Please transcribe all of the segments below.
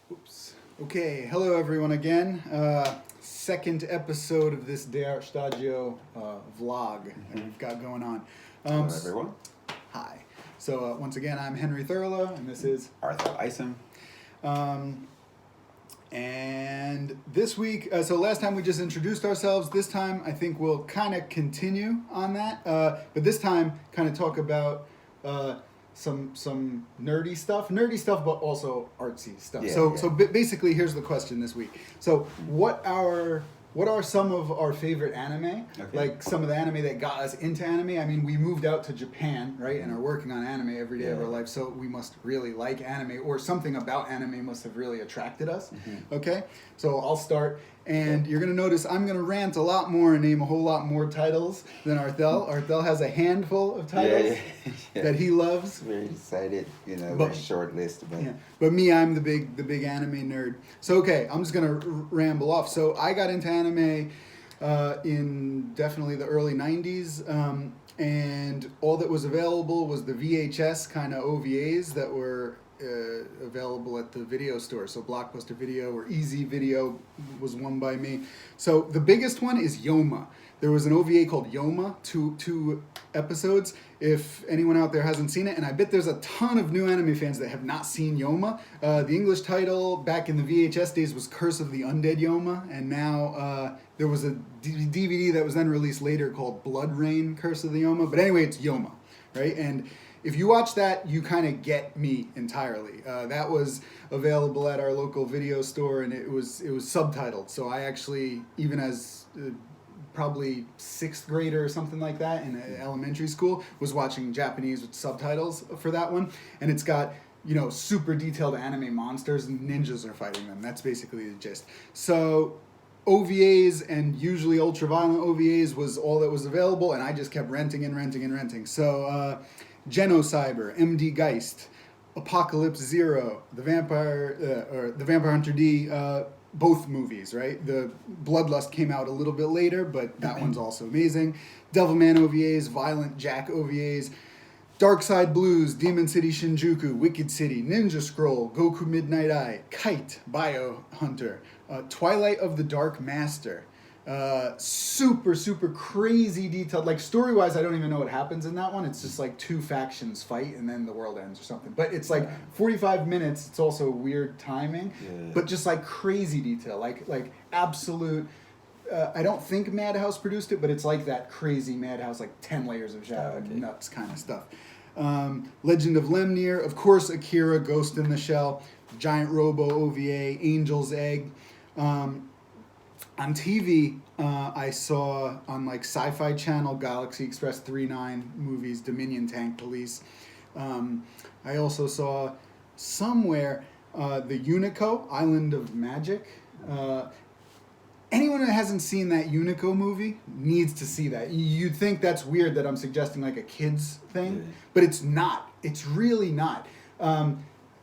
Oops. Okay, hello everyone again. Second episode of this De Shtajio vlog that we've got going on. Hello, everyone. Hi. So once again, I'm Henry Thurlow, and this is Arthell Isom. And this week, so last time we just introduced ourselves. This time, I think we'll kind of continue on that, but this time, kind of talk about some nerdy stuff, but also artsy stuff. So basically, here's the question this week. So what are some of our favorite anime? Okay. Like some of the anime that got us into anime. I mean, we moved out to Japan, right, and are working on anime every day of our life. So we must really like anime, or something about anime must have really attracted us. Mm-hmm. Okay, so I'll start. And you're going to notice I'm going to rant a lot more and name a whole lot more titles than Arthell. Arthell has a handful of titles that he loves. Very excited, But- very short list. But But me, I'm the big anime nerd. So okay, I'm just going to ramble off. So I got into anime in definitely the early 90s. And all that was available was the VHS kind of OVAs that were available at the video store. So Blockbuster Video or Easy Video was one by me. So the biggest one is Yoma. There was an OVA called Yoma, two episodes. If anyone out there hasn't seen it, and I bet there's a ton of new anime fans that have not seen Yoma. The English title back in the VHS days was Curse of the Undead Yoma, and now there was a DVD that was then released later called Blood Rain Curse of the Yoma. But anyway, it's Yoma, right? And if you watch that, you kind of get me entirely. That was available at our local video store, and it was subtitled. So I actually, even as probably sixth grader or something like that in elementary school, was watching Japanese with subtitles for that one. And it's got, super detailed anime monsters, and ninjas are fighting them. That's basically the gist. So OVAs, and usually ultra-violent OVAs, was all that was available, and I just kept renting. So Genocyber, MD Geist, Apocalypse Zero, The Vampire Hunter D, both movies, right? The Bloodlust came out a little bit later, but that one's also amazing. Devilman OVAs, Violent Jack OVAs, Dark Side Blues, Demon City Shinjuku, Wicked City, Ninja Scroll, Goku Midnight Eye, Kite, Bio Hunter, Twilight of the Dark Master. Super crazy detailed. Like story-wise, I don't even know what happens in that one. It's just like two factions fight and then the world ends or something. But it's like 45 minutes. It's also weird timing, but just like crazy detail, like absolute. I don't think Madhouse produced it, but it's like that crazy Madhouse, like 10 layers of shadow, nuts kind of stuff. Legend of Lemnir, of course, Akira, Ghost in the Shell, Giant Robo OVA, Angel's Egg. On TV, I saw on like Sci-Fi Channel, Galaxy Express 39 movies, Dominion Tank Police. I also saw somewhere the Unico, Island of Magic. Anyone that hasn't seen that Unico movie needs to see that. You'd think that's weird that I'm suggesting like a kid's thing, but it's not. It's really not.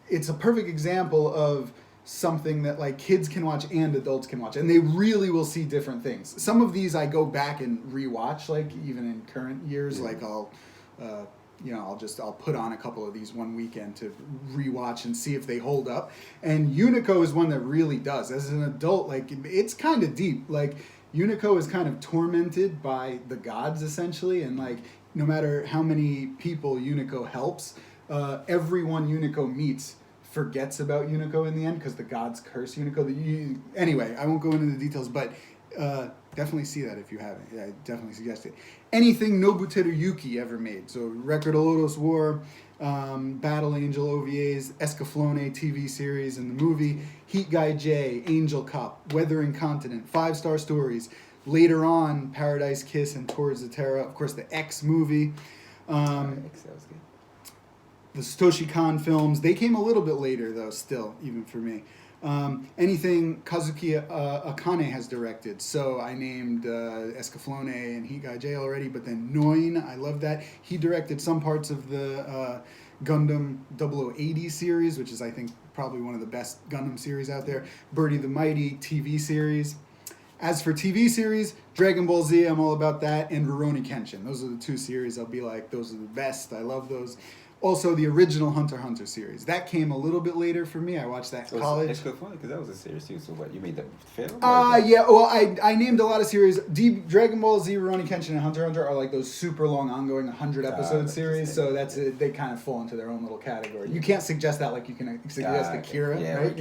It's a perfect example of something that like kids can watch and adults can watch, and they really will see different things. Some of these I go back and rewatch, like even in current years. Like I'll put on a couple of these one weekend to rewatch and see if they hold up. And Unico is one that really does. As an adult, like it's kind of deep. Like Unico is kind of tormented by the gods essentially, and like no matter how many people Unico helps, everyone Unico meets forgets about Unico in the end because the gods curse Unico. Anyway, I won't go into the details, but definitely see that if you haven't. Yeah, I definitely suggest it. Anything Nobuteru Yuki ever made. So Record of Lodoss War, Battle Angel OVAs, Escaflowne TV series and the movie, Heat Guy J, Angel Cop, Weather Incontinent, 5-Star Stories. Later on, Paradise Kiss and Towards the Terra. Of course, the X movie. X, that was good. The Satoshi Kon films, they came a little bit later, though, still, even for me. Anything Kazuki Akane has directed. So I named Escaflowne and Heat Guy J already, but then Noin, I love that. He directed some parts of the Gundam 0080 series, which is, I think, probably one of the best Gundam series out there. Birdie the Mighty TV series. As for TV series, Dragon Ball Z, I'm all about that, and Rurouni Kenshin. Those are the two series I'll be like, those are the best. I love those. also the original Hunter x Hunter series. That came a little bit later for me. I watched that in college. It's good fun because that was a series too. So what, you made the film? Yeah. Well, I named a lot of series. Dragon Ball Z, Rurouni Kenshin, and Hunter x Hunter are like those super long, ongoing 100 episode series. So that's they kind of fall into their own little category. You can't suggest that like you can suggest Akira, right?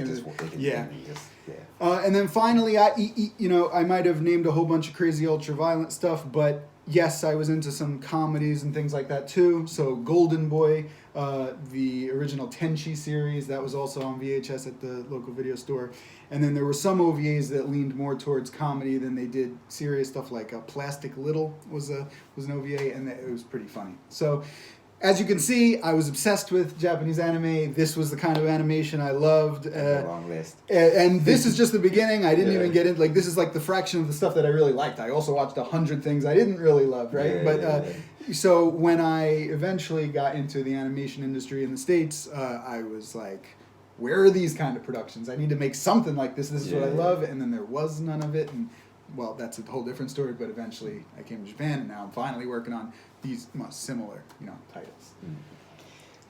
And then finally, I might have named a whole bunch of crazy ultra violent stuff, but yes, I was into some comedies and things like that too. So Golden Boy, the original Tenchi series, that was also on VHS at the local video store. And then there were some OVAs that leaned more towards comedy than they did serious stuff, like Plastic Little was an OVA, and it was pretty funny. So as you can see, I was obsessed with Japanese anime. This was the kind of animation I loved. A long list. And this is just the beginning. I didn't even get into, this is like the fraction of the stuff that I really liked. I also watched 100 things I didn't really love, right? So when I eventually got into the animation industry in the States, I was like, where are these kind of productions? I need to make something like this. This is what I love. And then there was none of it. And, well, that's a whole different story. But eventually I came to Japan, and now I'm finally working on these similar, titles.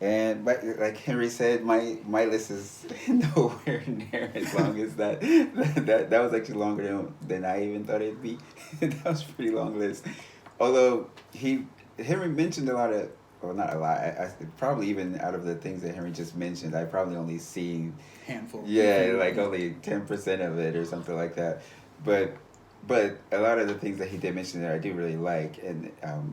And but like Henry said, my list is nowhere near as long as that. That was actually longer than I even thought it'd be. That was a pretty long list. Although Henry mentioned a lot of, well, not a lot. I probably even out of the things that Henry just mentioned, I probably only seen handful. Yeah, like only 10% of it or something like that. But a lot of the things that he did mention there, I do really like. And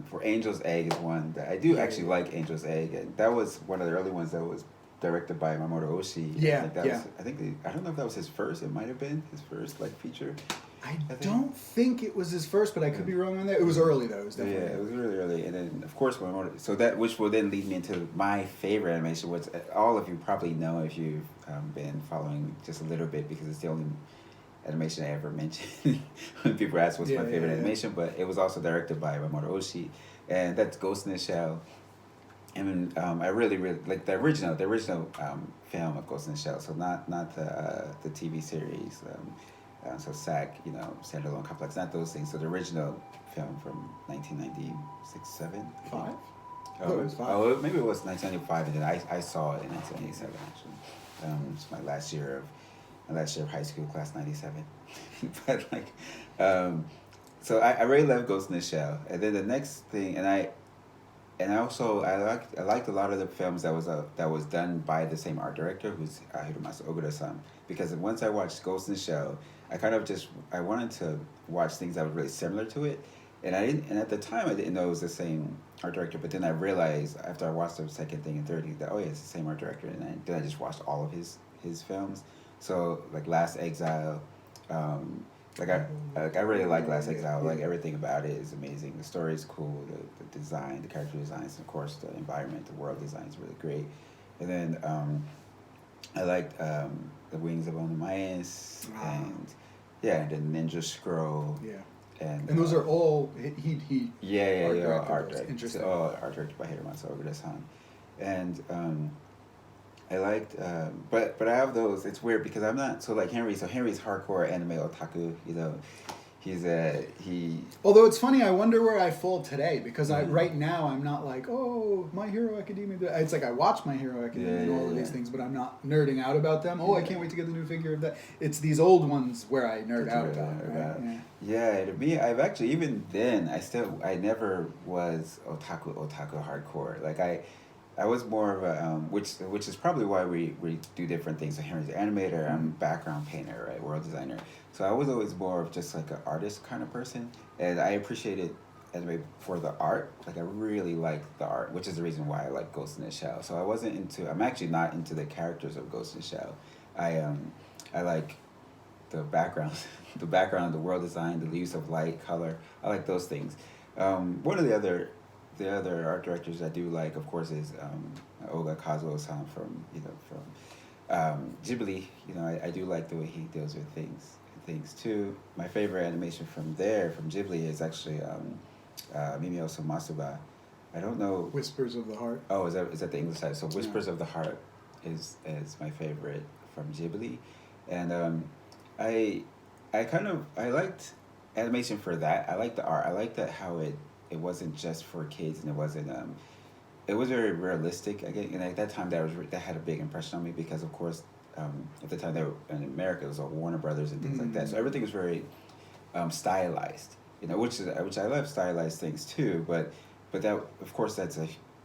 for Angel's Egg is one that I do actually like. Angel's Egg, and that was one of the early ones that was directed by Mamoru Oshii. Yeah, I don't know if that was his first. It might have been his first feature. I don't think it was his first, but I could be wrong on that. It was early though. It was definitely it was really early. And then of course which will then lead me into my favorite animation, which all of you probably know if you've been following just a little bit, because it's the only animation I ever mentioned when people ask what's my favorite animation, but it was also directed by Mamoru Oshii, and that's Ghost in the Shell. And I really like the original film of Ghost in the Shell, so not the TV series. So SAC, standalone complex, not those things. So the original film from 1996, 7? 5? Oh, it was 5. Oh, maybe it was 1995, and then I saw it in 1987 actually. It's my last year of high school, class 97. But so I really love Ghost in the Shell. And then the next thing, and I liked a lot of the films that was done by the same art director, who's Hiromasa Ogura-san, because once I watched Ghost in the Shell, I wanted to watch things that were really similar to it, and at the time I didn't know it was the same art director, but then I realized after I watched the second thing and third thing that it's the same art director, and then I just watched all of his films. So like Last Exile, I really like Last Exile. Like everything about it is amazing. The story is cool. The design, the character designs, and of course the environment, the world design is really great. And then I liked The Wings of Onomayas and the Ninja Scroll. Yeah. And those are all art directed. Interesting. All art directed by Hiromasa Ogura-san. And I liked, but I have those. It's weird because I'm not so like Henry. So Henry's hardcore anime otaku. He. Although it's funny, I wonder where I fall today, because right now I'm not like, My Hero Academia. It's like I watch My Hero Academia and all of these things, but I'm not nerding out about them. I can't wait to get the new figure of that. It's these old ones where I nerd out about. Yeah, to me, I've actually, even then, I never was otaku hardcore. Like I was more of a which is probably why we do different things. So Henry's an animator, I'm a background painter, right, world designer. So I was always more of just like an artist kind of person, and I appreciated anime for the art. Like I really like the art, which is the reason why I like Ghost in the Shell. So I'm actually not into the characters of Ghost in the Shell. I like the background, the world design, the use of light, color. I like those things. One of the other art directors I do like, of course, is Oga Kazuo-san from Ghibli. I do like the way he deals with things too. My favorite animation from Ghibli is actually Mimio so Masuba. I don't know. Whispers of the Heart. Oh, is that the English title? So Whispers of the Heart is my favorite from Ghibli, and I liked animation for that. I liked the art. I liked that how it wasn't just for kids, and it it was very realistic. Again, and at that time, that had a big impression on me because, of course, at the time they were in America, it was all Warner Brothers and things like that. So everything was very stylized. Which I love stylized things too. But that, of course, that's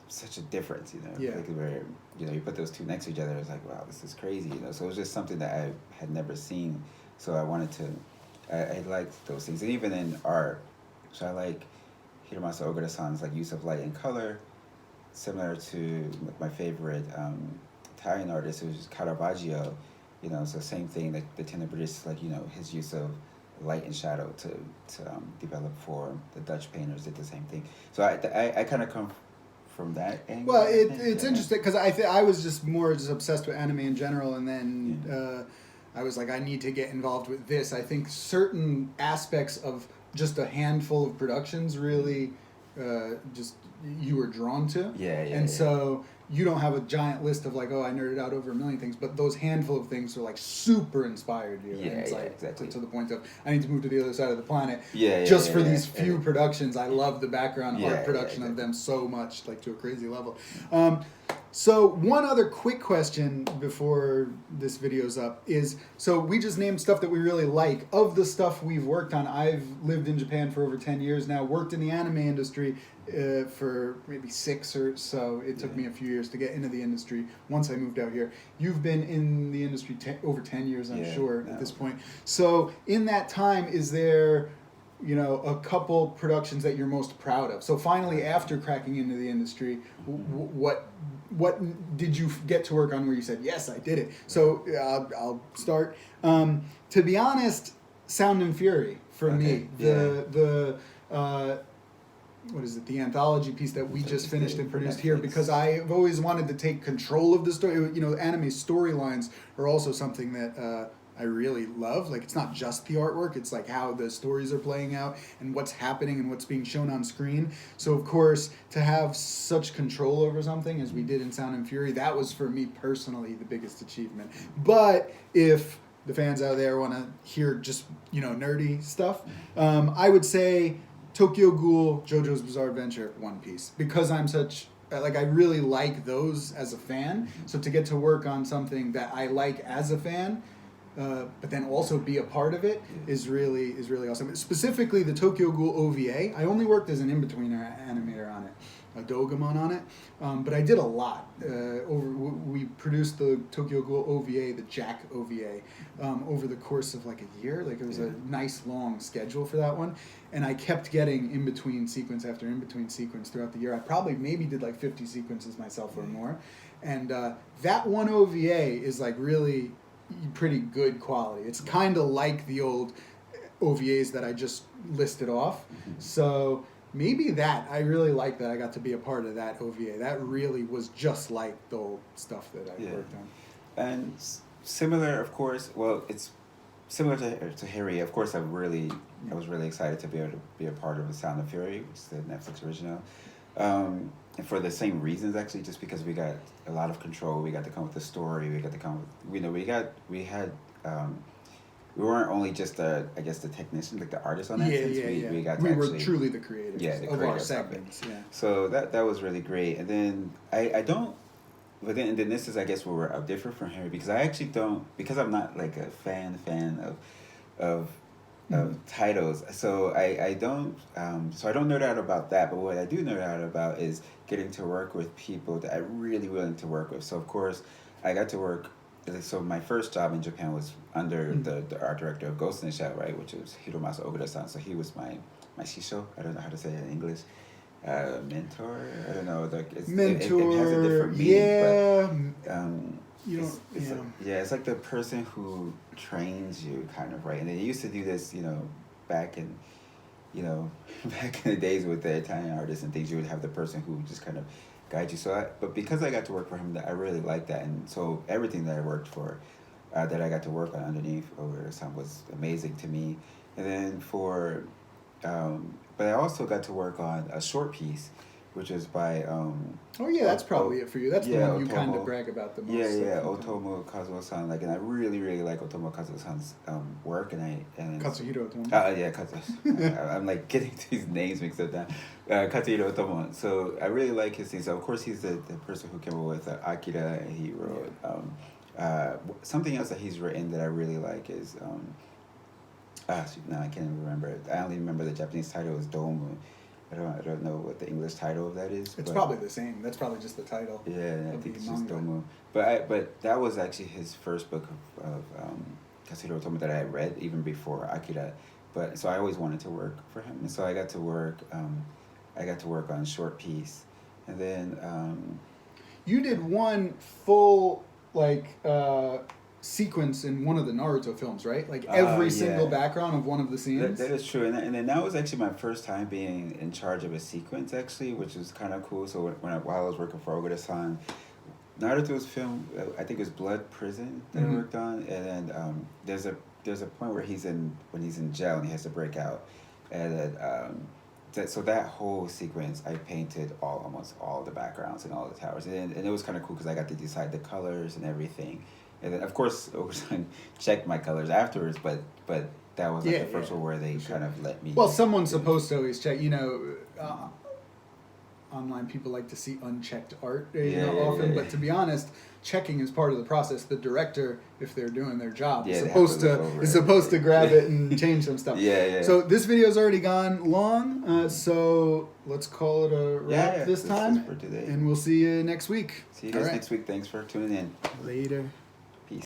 such a difference. Yeah. Like where you put those two next to each other, it's like, wow, this is crazy. So it was just something that I had never seen. So I wanted to. I liked those things, and even in art. So I like Hiromasa Ogura-san's like use of light and color, similar to my favorite Italian artist, who's Caravaggio. So same thing. Like the Tenebrist, like his use of light and shadow to develop for the Dutch painters did the same thing. So I kind of come from that angle. Well, it's interesting because I was just obsessed with anime in general, and then I was like, I need to get involved with this. I think certain aspects of just a handful of productions really just you were drawn to. So you don't have a giant list of like, oh, I nerded out over a million things, but those handful of things are like super inspired you. Yeah, and it's like, exactly. To the point of I need to move to the other side of the planet. For these few productions. I love the background art production of them so much, like to a crazy level. So one other quick question before this video's up is, so we just named stuff that we really like. Of the stuff we've worked on, I've lived in Japan for over 10 years now, worked in the anime industry for maybe 6 or so. It took me a few years to get into the industry once I moved out here. You've been in the industry over 10 years, I'm sure, at this point. So in that time, is there a couple productions that you're most proud of? So finally, after cracking into the industry, what did you get to work on where you said, yes, I did it? So I'll start. To be honest, Sound and Fury for me. The what is it? The anthology piece that we just finished and produced here, because I've always wanted to take control of the story. Anime storylines are also something that I really love. Like, it's not just the artwork, it's like how the stories are playing out and what's happening and what's being shown on screen. So of course, to have such control over something as we did in Sound and Fury, that was for me personally the biggest achievement. But if the fans out there want to hear just nerdy stuff, I would say Tokyo Ghoul, JoJo's Bizarre Adventure, One Piece, because I'm such I really like those as a fan. So to get to work on something that I like as a fan, but then also be a part of it is really awesome. Specifically, the Tokyo Ghoul OVA. I only worked as an in-betweener animator on it, a Dogamon on it, but I did a lot. We produced the Tokyo Ghoul OVA, the Jack OVA, over the course of like a year. Like, it was a nice long schedule for that one, and I kept getting in-between sequence after in-between sequence throughout the year. I probably maybe did like 50 sequences myself or more, and that one OVA is like really pretty good quality. It's kind of like the old OVAs that I just listed off. So maybe I really like that I got to be a part of that OVA. That really was just like the old stuff that I worked on. And similar, of course, well, it's similar to Harry. Of course, I was really excited to be able to be a part of The Sound of Fury, which is the Netflix original. And for the same reasons, actually, just because we got a lot of control, we got to come up with the story, we got to come with, we weren't only just the technician, like the artist on that. We were truly the creators of our segments. So that was really great. And then but then this is, I guess, where we're different from Harry, because I actually don't, because I'm not like a fan of titles, so I don't nerd out about that. But what I do nerd out about is getting to work with people that I'm really willing to work with. So of course, I got to work. So my first job in Japan was under the art director of Ghost in the Shell, right, which was Hiromasa Ogura-san. So he was my shisho. I don't know how to say it in English. Mentor. I don't know. Like mentor. It has a different meaning. But, it's like the person who trains you, kind of, right? And they used to do this, back in the days with the Italian artists and things. You would have the person who just kind of guide you. But because I got to work for him, I really liked that, and so everything that I worked for, that I got to work on underneath Ogura-san was amazing to me. And then but I also got to work on a short piece, which is by Oh yeah, that's probably it for you. That's the yeah, one you kind of Otomo. brag about the most. Yeah, I think. Otomo Kazuo-san. Like, and I really, really like Otomo Kazuo-san's work, and Katsuhiro Otomo. yeah, Kazuo. I'm like getting these names mixed up now. Katsuhiro Otomo. So I really like his things. So of course, he's the person who came up with Akira, and he wrote something else that he's written that I really like is shoot, now I can't even remember it. I only remember the Japanese title is Domu. I don't know what the English title of that is. It's probably the same. That's probably just the title. Yeah, I of think the it's just manga. Domu. But that was actually his first book of Katsuhiro Otomo that I had read even before Akira. But so I always wanted to work for him, and so I got to work. I got to work on Short Piece, and then You did one full sequence in one of the Naruto films, right? Like every single background of one of the scenes. that is true, and then that was actually my first time being in charge of a sequence, actually, which was kind of cool. So while I was working for Ogura-san, Naruto's film, I think it was Blood Prison that I worked on, and then there's a point where he's in jail and he has to break out, and then so that whole sequence I painted almost all the backgrounds and all the towers, and it was kind of cool because I got to decide the colors and everything. And then, of course, Ogura-san checked my colors afterwards, but that was like the first one where they kind of let me. Well, someone's supposed to always check. Online people like to see unchecked art often, but to be honest, checking is part of the process. The director, if they're doing their job, is supposed to grab it and change some stuff. Yeah. So this video's already gone long, so let's call it a wrap this time. For today. And we'll see you next week. See you guys next week. Thanks for tuning in. Later.